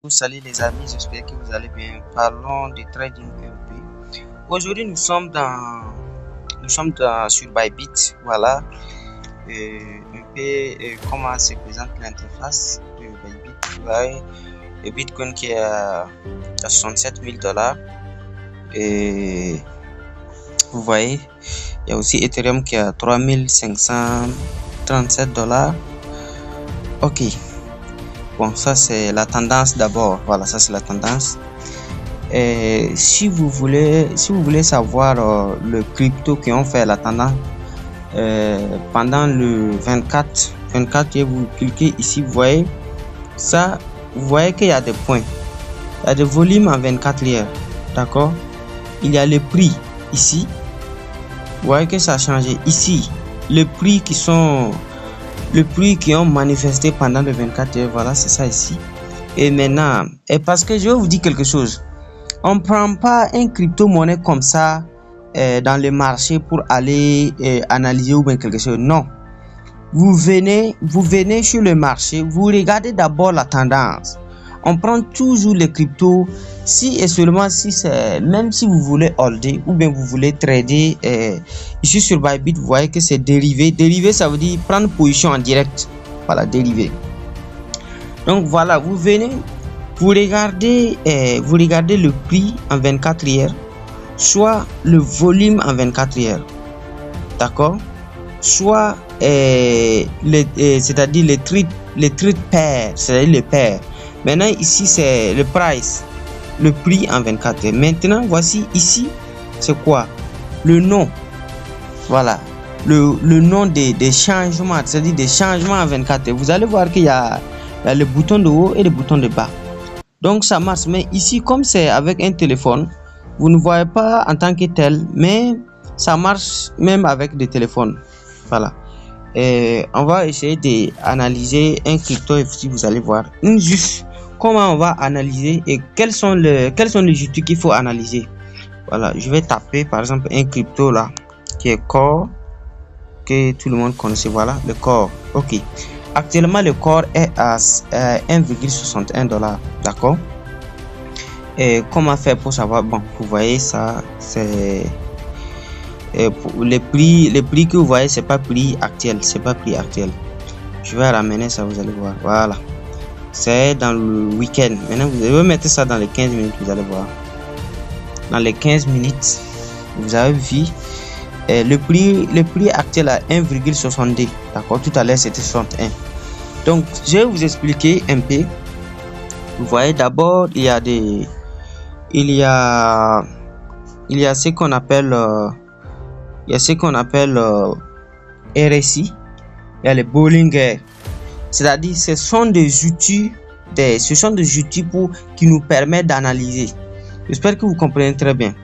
Salut les amis, j'espère que vous allez bien. Parlons de trading EMP. Aujourd'hui, sur Bybit. Voilà, un peu comment se présente l'interface de Bybit. Vous voyez, le Bitcoin qui est à 67 000 $. Et vous voyez, il y a aussi Ethereum qui est à 3537 $. Ok. Bon, ça c'est la tendance d'abord. Voilà, ça c'est la tendance. Et si vous voulez savoir le crypto qui ont fait la tendance pendant le 24, et vous cliquez ici, vous voyez ça, vous voyez qu'il y a des points, il y a des volumes en 24 heures, d'accord. Il y a les prix ici, vous voyez que ça a changé ici, les prix qui ont manifesté pendant le 24 heures, voilà, c'est ça ici. Et maintenant, et parce que je vais vous dire quelque chose, on prend pas un crypto-monnaie comme ça dans le marché pour aller analyser ou bien quelque chose. Non, vous venez sur le marché, vous regardez d'abord la tendance. On prend toujours les cryptos si et seulement si c'est, même si vous voulez holder ou bien vous voulez trader. Ici sur Bybit, vous voyez que c'est dérivé. Dérivé, ça veut dire prendre position en direct. Voilà, dérivé. Donc voilà, vous venez, vous regardez le prix en 24 heures, soit le volume en 24 heures, d'accord, soit c'est-à-dire les trades pairs, c'est-à-dire les paires. Maintenant ici c'est le price, le prix en 24 heures. Maintenant voici ici, c'est quoi? Le nom, voilà, le nom des changements, c'est-à-dire des changements en 24 heures. Vous allez voir qu'il y a le bouton de haut et le bouton de bas. Donc ça marche, mais ici comme c'est avec un téléphone, vous ne voyez pas en tant que tel, mais ça marche même avec des téléphones. Voilà. Et on va essayer d'analyser un crypto si vous allez voir juste comment on va analyser et quels sont les outils qu'il faut analyser. Voilà, je vais taper par exemple un crypto là qui est Core, que tout le monde connaît. Voilà, le Core. Ok. Actuellement, le Core est à 1,61 $. D'accord. Et comment faire pour savoir? Bon, vous voyez ça, c'est les prix que vous voyez, c'est pas prix actuel, Je vais ramener ça, vous allez voir. Voilà, c'est dans le week-end. Maintenant, vous allez mettre ça dans les 15 minutes, vous allez voir. Dans les 15 minutes, vous avez vu le prix actuel à 1,62. D'accord. Tout à l'heure c'était 61. Donc je vais vous expliquer un peu. Vous voyez, d'abord il y a ce qu'on appelle RSI. Il y a les Bollinger, c'est-à-dire ce sont des outils qui nous permettent d'analyser. J'espère que vous comprenez très bien.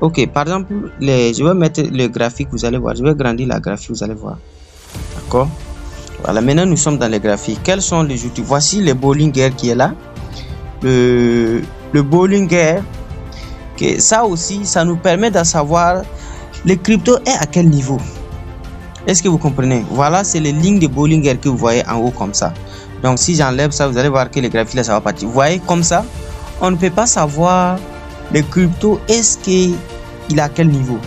Ok, par exemple, je vais mettre le graphique, vous allez voir. Je vais grandir la graphique, vous allez voir. D'accord. Voilà, maintenant nous sommes dans les graphiques. Quels sont les outils? Voici le Bollinger qui est là. Le Bollinger, ça aussi, ça nous permet de savoir le crypto est à quel niveau. Est-ce que vous comprenez? Voilà, c'est les lignes de Bollinger que vous voyez en haut comme ça. Donc si j'enlève ça, vous allez voir que le graphique là, ça va partir. Vous voyez comme ça, on ne peut pas savoir le crypto est-ce qu'il est à quel niveau.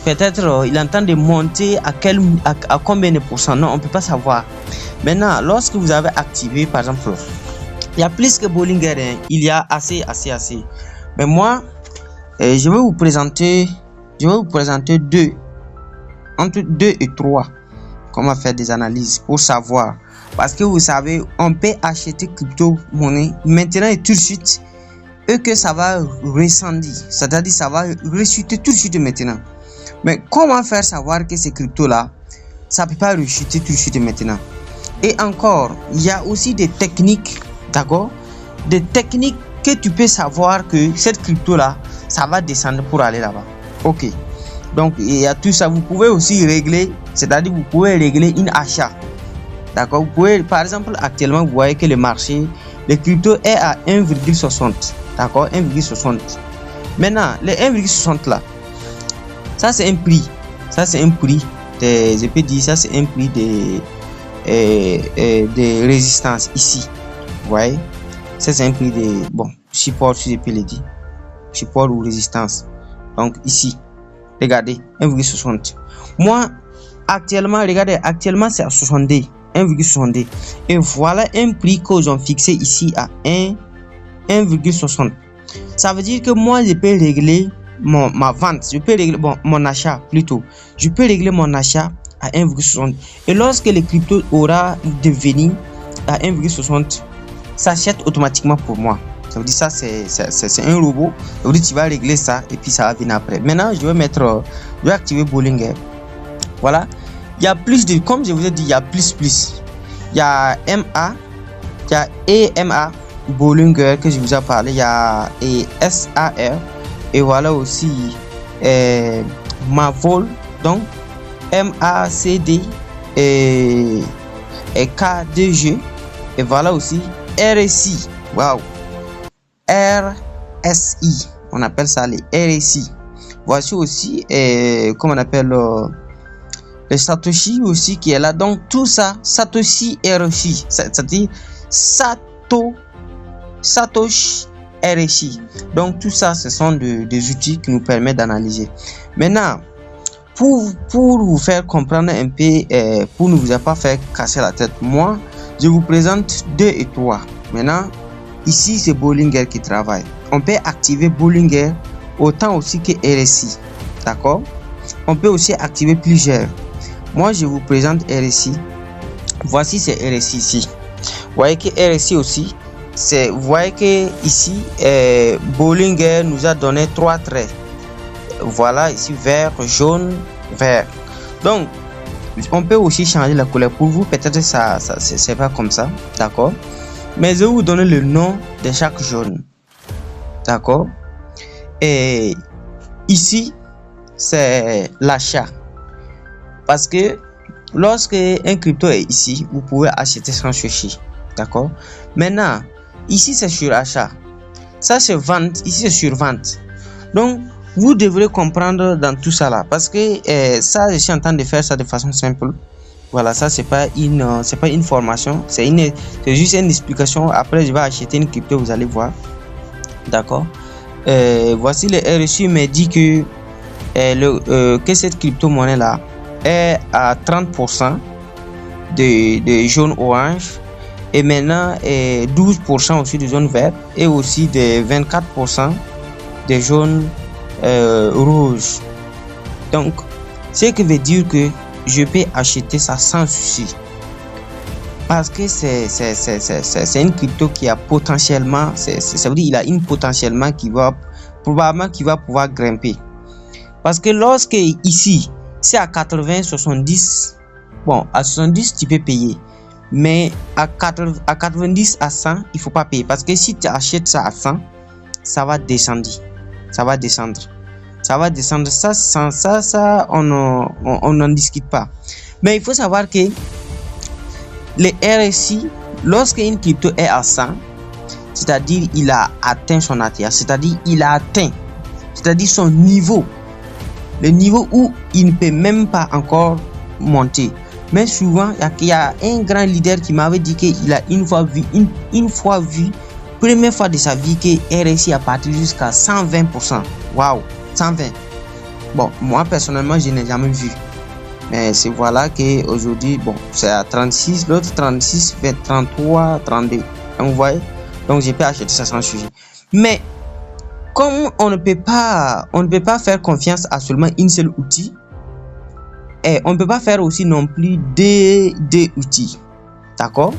Peut-être il est en train de monter à combien de pourcents. Non, on ne peut pas savoir. Maintenant, lorsque vous avez activé, par exemple, il y a plus que Bollinger, hein, il y a assez. Mais moi, je vais vous présenter entre 2 et 3 comment faire des analyses pour savoir. Parce que vous savez, on peut acheter crypto-monnaie maintenant et tout de suite, et que ça va redescendre, c'est-à-dire ça va rechuter tout de suite maintenant. Mais comment faire savoir que ces cryptos là, ça peut pas rechuter tout de suite maintenant? Et encore, il y a aussi des techniques, d'accord, des techniques que tu peux savoir que cette crypto là, ça va descendre pour aller là-bas. Ok, donc il y a tout ça. Vous pouvez aussi régler, c'est-à-dire vous pouvez régler une achat, d'accord. Vous pouvez, par exemple, actuellement vous voyez que le marché, le crypto est à 1,60, d'accord, 1,60. Maintenant, le 1,60 là, ça c'est un prix, je peux dire ça c'est un prix de résistance ici, vous voyez. Ça, c'est un prix de, bon, support, si je peux le dire. Support ou résistance. Donc, ici, regardez, 1,60. Moi, actuellement, regardez, actuellement, c'est à 62. 1,62. Et voilà un prix qu'ils ont fixé ici à 1,60. Ça veut dire que moi, je peux régler ma vente. Je peux régler, bon, mon achat plutôt. Je peux régler mon achat à 1,60. Et lorsque le crypto aura devenu à 1,60, ça achète automatiquement pour moi. Ça veut dire ça, c'est un robot. Ça veut dire tu vas régler ça et puis ça va venir après. Maintenant, je vais activer Bollinger. Voilà. Il y a plus de, comme je vous ai dit, il y a plus. Il y a MA, il y a EMA, Bollinger que je vous ai parlé. Il y a SAR. Et voilà aussi Mavol. Donc, MACD et K2G. Et voilà aussi RSI. Waouh! RSI. On appelle ça les RSI. Voici aussi, comment on appelle le Satoshi aussi qui est là. Donc, tout ça, Satoshi RSI. C'est-à-dire Satoshi RSI. Donc, tout ça, ce sont des outils qui nous permettent d'analyser. Maintenant, pour vous faire comprendre un peu, pour ne vous pas faire casser la tête, moi, je vous présente 2 et 3. Maintenant, ici, c'est Bollinger qui travaille. On peut activer Bollinger autant aussi que RSI. D'accord? On peut aussi activer plusieurs. Moi, je vous présente RSI. Voici, c'est RSI ici. Vous voyez que RSI aussi, vous voyez que ici, Bollinger nous a donné 3 traits. Voilà, ici, vert, jaune, vert. Donc, on peut aussi changer la couleur. Pour vous, peut-être ça c'est pas comme ça. D'accord? Mais je vais vous donner le nom de chaque jaune. D'accord? Et ici, c'est l'achat. Parce que lorsque un crypto est ici, vous pouvez acheter sans chercher. D'accord? Maintenant, ici, c'est sur achat. Ça, c'est vente. Ici, c'est sur vente. Donc, vous devrez comprendre dans tout ça là. Parce que ça, je suis en train de faire ça de façon simple. Voilà, ça, c'est pas une formation. C'est juste une explication. Après, je vais acheter une crypto, vous allez voir. D'accord? Voici le RSI me dit que, que cette crypto-monnaie là est à 30% de jaune orange. Et maintenant, 12% aussi de jaune vert. Et aussi de 24% de jaune rouge. Donc, ce qui veut dire que je peux acheter ça sans souci. Parce que c'est une crypto qui a potentiellement, ça veut dire il a une potentiellement qui va pouvoir grimper. Parce que lorsque ici, c'est à 80, 70, bon, à 70, tu peux payer. Mais à 90, à 100, il faut pas payer. Parce que si tu achètes ça à 100, ça va descendre. Ça va descendre. Ça, on n'en discute pas. Mais il faut savoir que les RSI, lorsqu'une crypto est à 100, c'est-à-dire il a atteint son ATH, c'est-à-dire son niveau, le niveau où il ne peut même pas encore monter. Mais souvent, il y a un grand leader qui m'avait dit qu'il a une fois vu, première fois de sa vie, que RSI a parti jusqu'à 120%. Waouh, 120. Bon, moi personnellement, je n'ai jamais vu. Mais c'est voilà que aujourd'hui, bon, c'est à 36, l'autre 36, 20, 33, 32. Donc, vous voyez, donc je peux acheter ça sans sujet. Mais comme on ne peut pas faire confiance à seulement une seule outil, et on ne peut pas faire aussi non plus deux outils. D'accord?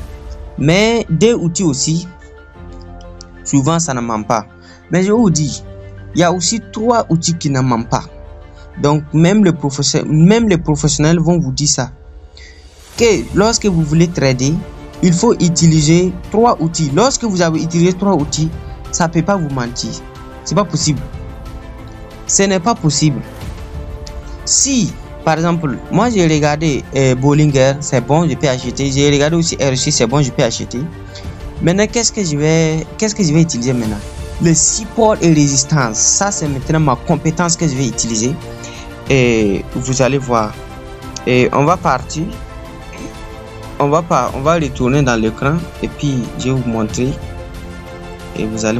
Mais deux outils aussi, souvent ça ne ment pas. Mais je vous dis, il y a aussi 3 outils qui ne mentent pas. Donc même les professionnels vont vous dire ça. Que lorsque vous voulez trader, il faut utiliser 3 outils. Lorsque vous avez utilisé 3 outils, ça ne peut pas vous mentir. C'est pas possible. Ce n'est pas possible. Si par exemple, moi j'ai regardé Bollinger, c'est bon, je peux acheter. J'ai regardé aussi RSI, c'est bon, je peux acheter. Maintenant, qu'est-ce que je vais utiliser maintenant? Le support et résistance. Ça, c'est maintenant ma compétence que je vais utiliser. Et vous allez voir. Et on va partir. On va retourner dans l'écran et puis je vais vous montrer et vous allez